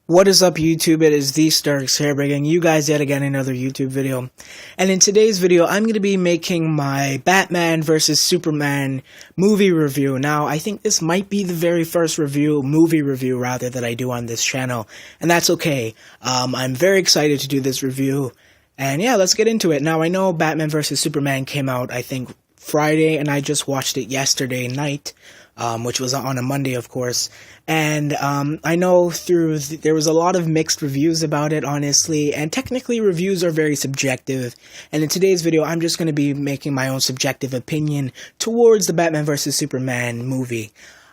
What is up, YouTube? It is TheStarkz here, bringing you guys yet again another YouTube video. And in today's video, I'm going to be making my Batman vs. Superman movie review. Now, I think this might be the very first movie review rather, that I do on this channel. And that's okay. I'm very excited to do this review. And yeah, let's get into it. Now, I know Batman vs. Superman came out, I think, Friday, and I just watched it yesterday night. Which was on a Monday, of course, and I know there was a lot of mixed reviews about it, honestly, and technically reviews are very subjective, and in today's video, I'm just going to be making my own subjective opinion towards the Batman vs. Superman movie,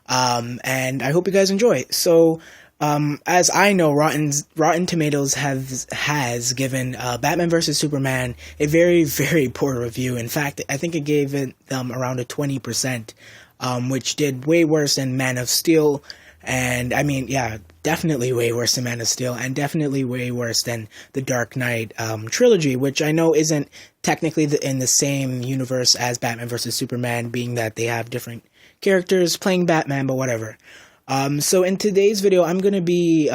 and I hope you guys enjoy. So, as I know, Rotten Tomatoes has given Batman vs. Superman a very, very poor review. In fact, I think it gave it around a 20%. Which did way worse than Man of Steel, and I mean, yeah, definitely way worse than Man of Steel, and definitely way worse than the Dark Knight trilogy, which I know isn't technically in the same universe as Batman vs. Superman, being that they have different characters playing Batman, but whatever. So in today's video, I'm going to be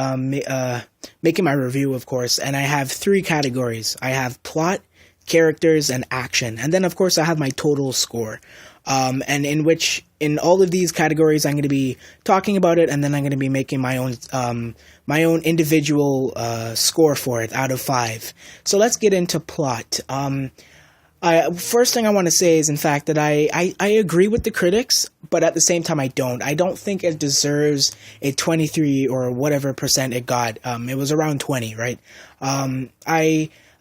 making my review, of course, and I have three categories. I have plot, characters, and action, and then, of course, I have my total score. And in all of these categories, I'm going to be talking about it, and then I'm going to be making my own individual score for it out of 5. So let's get into plot. First thing I want to say is, in fact, that I agree with the critics, but at the same time, I don't. I don't think it deserves a 23 or whatever percent it got. It was around 20, right?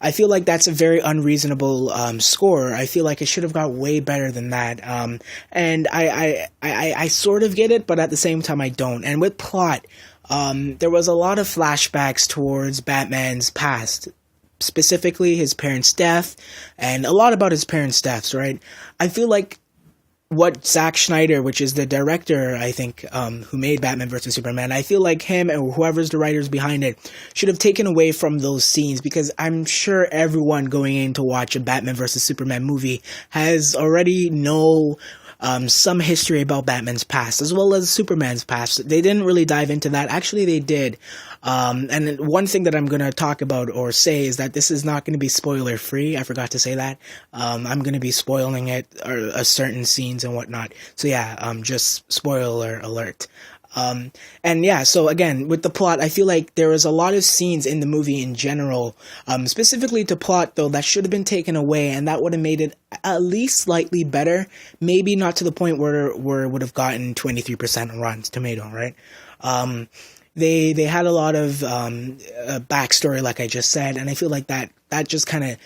I feel like that's a very unreasonable score. I feel like it should have got way better than that. And I sort of get it, but at the same time I don't. And with plot, there was a lot of flashbacks towards Batman's past, specifically his parents' death, and a lot about his parents' deaths, right? I feel like what Zack Snyder, which is the director, I think, who made Batman vs. Superman, I feel like him and whoever's the writers behind it should have taken away from those scenes, because I'm sure everyone going in to watch a Batman vs. Superman movie has already know some history about Batman's past, as well as Superman's past. They didn't really dive into that. Actually, they did. And one thing that I'm going to talk about or say is that this is not going to be spoiler free. I forgot to say that. I'm going to be spoiling it, or certain scenes and whatnot. So yeah, just spoiler alert. And yeah, so again, with the plot, I feel like there was a lot of scenes in the movie in general, specifically to plot, though, that should have been taken away, and that would have made it at least slightly better. Maybe not to the point where it would have gotten 23% on Rotten Tomato, right? They had a lot of backstory, like I just said, and I feel like that just kind of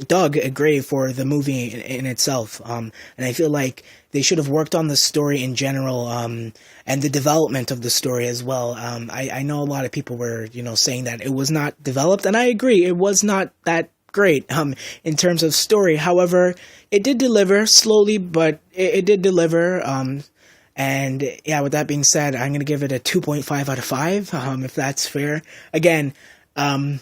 dug a grave for the movie in itself. And I feel like they should have worked on the story in general, and the development of the story as well. I know a lot of people were, saying that it was not developed, and I agree, it was not that great in terms of story. However, it did deliver slowly, but it did deliver. And yeah, with that being said, I'm going to give it a 2.5 out of 5, if that's fair. Again, the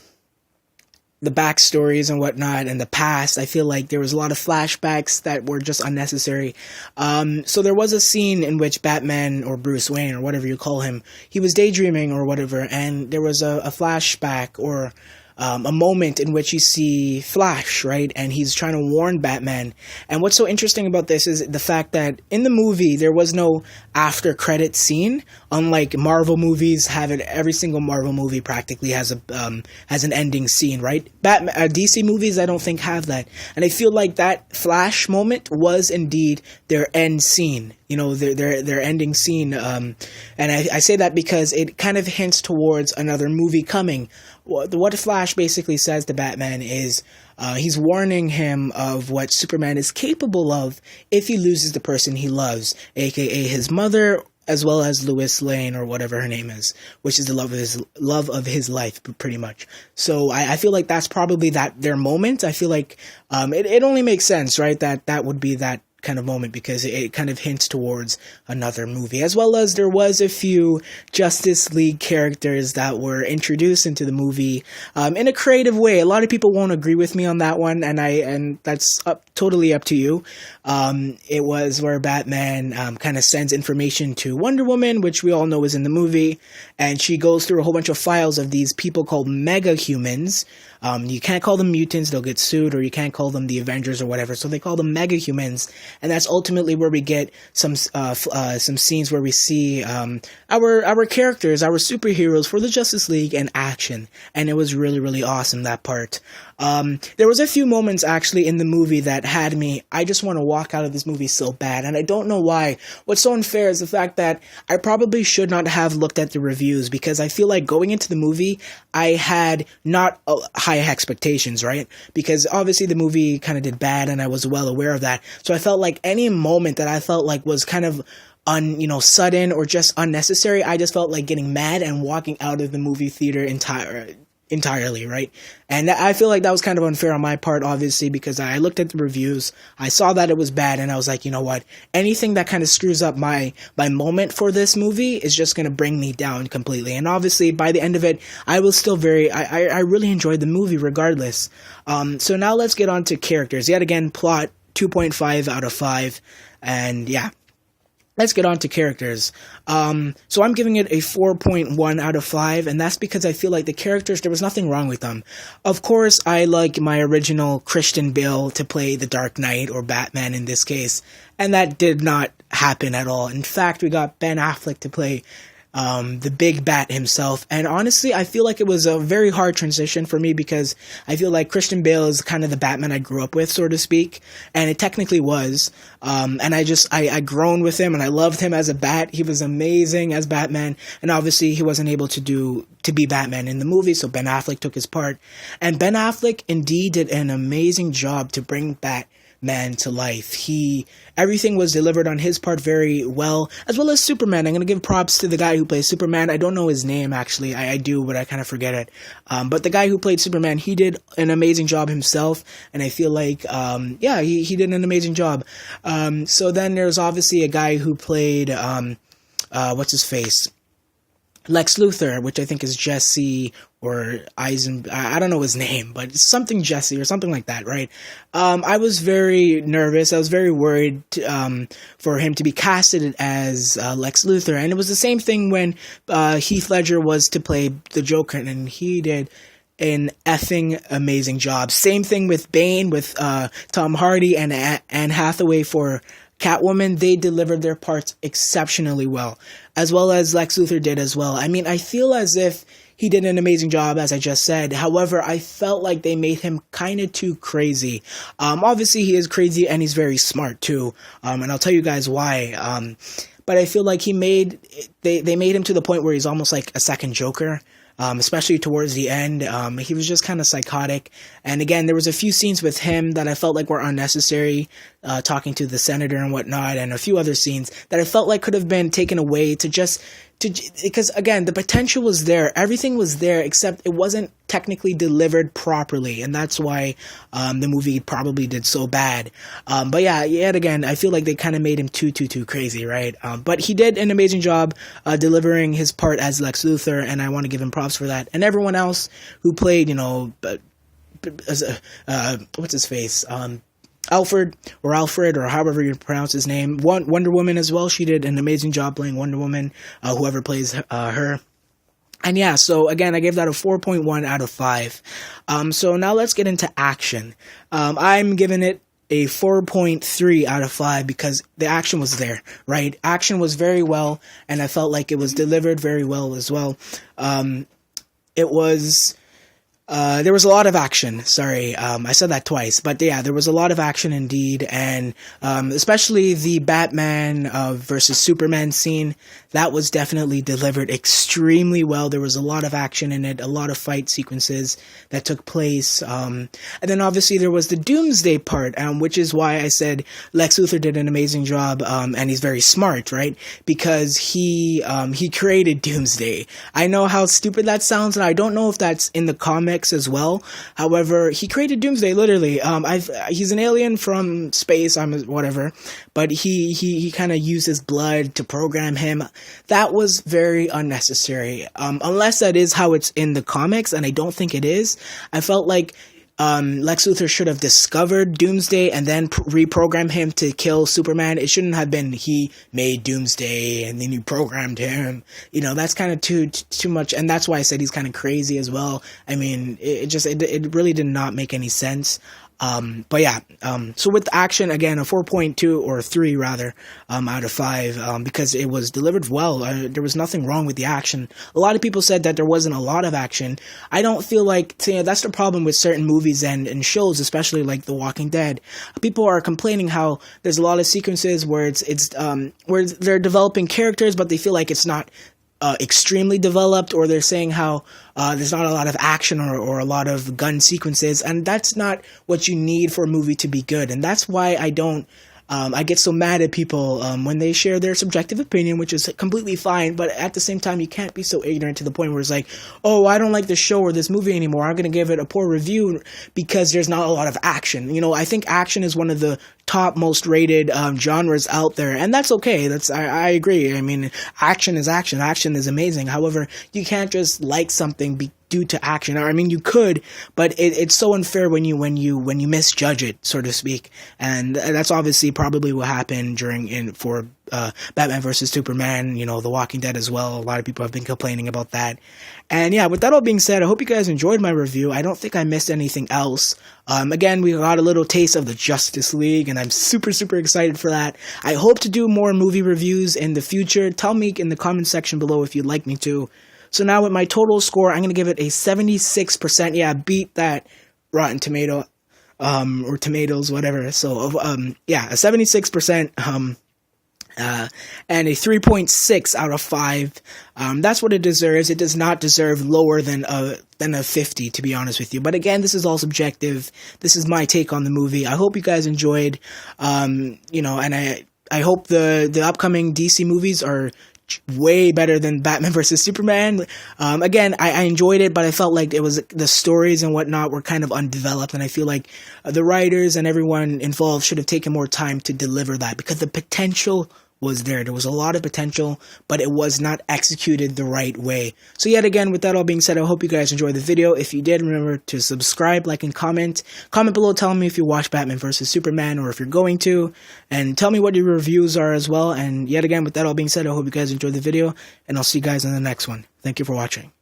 backstories and whatnot and the past, I feel like there was a lot of flashbacks that were just unnecessary. So there was a scene in which Batman, or Bruce Wayne, or whatever you call him, he was daydreaming or whatever, and there was a flashback or a moment in which you see Flash, right? And he's trying to warn Batman. And what's so interesting about this is the fact that in the movie, there was no after credit scene. Unlike Marvel movies have it, every single Marvel movie practically has an ending scene, right? DC movies, I don't think have that. And I feel like that Flash moment was indeed their end scene. Their ending scene. And I say that because it kind of hints towards another movie coming. What Flash basically says to Batman is he's warning him of what Superman is capable of if he loses the person he loves, aka his mother, as well as Lois Lane, or whatever her name is, which is the love of his life, pretty much. So I feel like that's probably their moment. I feel like it only makes sense, right? That would be that kind of moment because it kind of hints towards another movie, as well as there was a few Justice League characters that were introduced into the movie in a creative way. A lot of people won't agree with me on that one, and that's totally up to you. It was where Batman kind of sends information to Wonder Woman, which we all know is in the movie, and she goes through a whole bunch of files of these people called mega humans. You can't call them mutants, they'll get sued, or you can't call them the Avengers or whatever, so they call them mega humans, and that's ultimately where we get some scenes where we see our characters, our superheroes for the Justice League in action, and it was really, really awesome, that part. There was a few moments actually in the movie that had me, I just want to walk out of this movie so bad, and I don't know why. What's so unfair is the fact that I probably should not have looked at the reviews, because I feel like going into the movie, I had not high expectations, right? Because obviously the movie kind of did bad, and I was well aware of that, so I felt like any moment that I felt like was kind of sudden or just unnecessary, I just felt like getting mad and walking out of the movie theater entirely, right? And I feel like that was kind of unfair on my part, obviously, because I looked at the reviews, I saw that it was bad, and I was like, you know what, anything that kind of screws up my moment for this movie is just going to bring me down completely. And obviously, by the end of it, I was still I really enjoyed the movie regardless. So now let's get on to characters. Yet again, plot 2.5 out of 5, and yeah. Let's get on to characters. So I'm giving it a 4.1 out of 5, and that's because I feel like the characters, there was nothing wrong with them. Of course, I like my original Christian Bale to play the Dark Knight, or Batman in this case, and that did not happen at all. In fact, we got Ben Affleck to play the big bat himself, and honestly, I feel like it was a very hard transition for me, because I feel like Christian Bale is kind of the Batman I grew up with, so to speak, and it technically was, and I grown with him, and I loved him as a bat. He was amazing as Batman, and obviously he wasn't able to be Batman in the movie, so Ben Affleck took his part, and Ben Affleck indeed did an amazing job to bring Batman to life. Everything was delivered on his part very well, as well as Superman. I'm going to give props to the guy who plays Superman. I don't know his name, actually. I do, but I kind of forget it. But the guy who played Superman, he did an amazing job himself, and I feel like, he did an amazing job. So then there's obviously a guy who played, what's his face? Lex Luthor, which I think is Jesse or I don't know his name, but something Jesse or something like that, right? I was very nervous. I was very worried for him to be casted as Lex Luthor, and it was the same thing when Heath Ledger was to play the Joker, and he did an effing amazing job. Same thing with Bane, with Tom Hardy and Anne Hathaway for Catwoman. They delivered their parts exceptionally well as Lex Luthor did as well. I mean, I feel as if he did an amazing job, as I just said. However, I felt like they made him kind of too crazy. Obviously, he is crazy, and he's very smart, too. And I'll tell you guys why. But I feel like they made him to the point where he's almost like a second Joker. Especially towards the end. He was just kind of psychotic. And again, there was a few scenes with him that I felt like were unnecessary, talking to the senator and whatnot, and a few other scenes that I felt like could have been taken away because again, the potential was there, everything was there, except it wasn't technically delivered properly, and that's why the movie probably did so bad. But yeah, yet again, I feel like they kind of made him too crazy, right? But he did an amazing job delivering his part as Lex Luthor, and I want to give him props for that. And everyone else who played, what's his face? Alfred, or however you pronounce his name. Wonder Woman as well. She did an amazing job playing Wonder Woman, whoever plays her. And yeah, so again, I gave that a 4.1 out of 5. So now let's get into action. I'm giving it a 4.3 out of 5 because the action was there, right? Action was very well, and I felt like it was delivered very well as well. There was a lot of action. Sorry, I said that twice, but yeah, there was a lot of action indeed, and especially the Batman versus Superman scene. That was definitely delivered extremely well. There was a lot of action in it, a lot of fight sequences that took place, and then obviously there was the Doomsday part, which is why I said Lex Luthor did an amazing job, and he's very smart, right? Because he created Doomsday. I know how stupid that sounds, and I don't know if that's in the comics comics as well. However, he created Doomsday literally. He's an alien from space, whatever, but he kind of used his blood to program him. That was very unnecessary. Unless that is how it's in the comics, and I don't think it is. I felt like Lex Luthor should have discovered Doomsday and then reprogrammed him to kill Superman. It shouldn't have been he made Doomsday and then you programmed him. You know, that's kind of too much, and that's why I said he's kind of crazy as well. I mean, it really did not make any sense. But yeah, so with action, again, a 4.2 or 3 rather, out of 5, because it was delivered well. There was nothing wrong with the action. A lot of people said that there wasn't a lot of action. I don't feel like, that's the problem with certain movies and shows, especially like The Walking Dead. People are complaining how there's a lot of sequences where where they're developing characters, but they feel like it's not extremely developed, or they're saying how there's not a lot of action or a lot of gun sequences, and that's not what you need for a movie to be good. And that's why I get so mad at people when they share their subjective opinion, which is completely fine, but at the same time, you can't be so ignorant to the point where it's like, oh, I don't like this show or this movie anymore, I'm going to give it a poor review because there's not a lot of action. You know, I think action is one of the top most rated genres out there, and that's okay. I agree. I mean, action is action. Action is amazing. However, you can't just like something due to action. I mean, you could, but it's so unfair when you misjudge it, so to speak. And that's obviously probably what happened for Batman versus Superman, you know, The Walking Dead as well. A lot of people have been complaining about that. And yeah, with that all being said, I hope you guys enjoyed my review. I don't think I missed anything else. Again, we got a little taste of the Justice League, and I'm super, super excited for that. I hope to do more movie reviews in the future. Tell me in the comment section below if you'd like me to. So now with my total score, I'm going to give it a 76%. Yeah, beat that Rotten Tomato, or tomatoes, whatever. So, yeah, a 76%, and a 3.6 out of 5. That's what it deserves. It does not deserve lower than a 50, to be honest with you. But again, this is all subjective. This is my take on the movie. I hope you guys enjoyed, you know, and I hope the upcoming DC movies are way better than Batman versus Superman. Again, I enjoyed it, but I felt like the stories and whatnot were kind of undeveloped, and I feel like the writers and everyone involved should have taken more time to deliver that, because the potential was there. There was a lot of potential, but it was not executed the right way. So yet again, with that all being said, I hope you guys enjoyed the video. If you did, remember to subscribe, like, and comment. Comment below telling me if you watched Batman vs. Superman, or if you're going to, and tell me what your reviews are as well. And yet again, with that all being said, I hope you guys enjoyed the video, and I'll see you guys in the next one. Thank you for watching.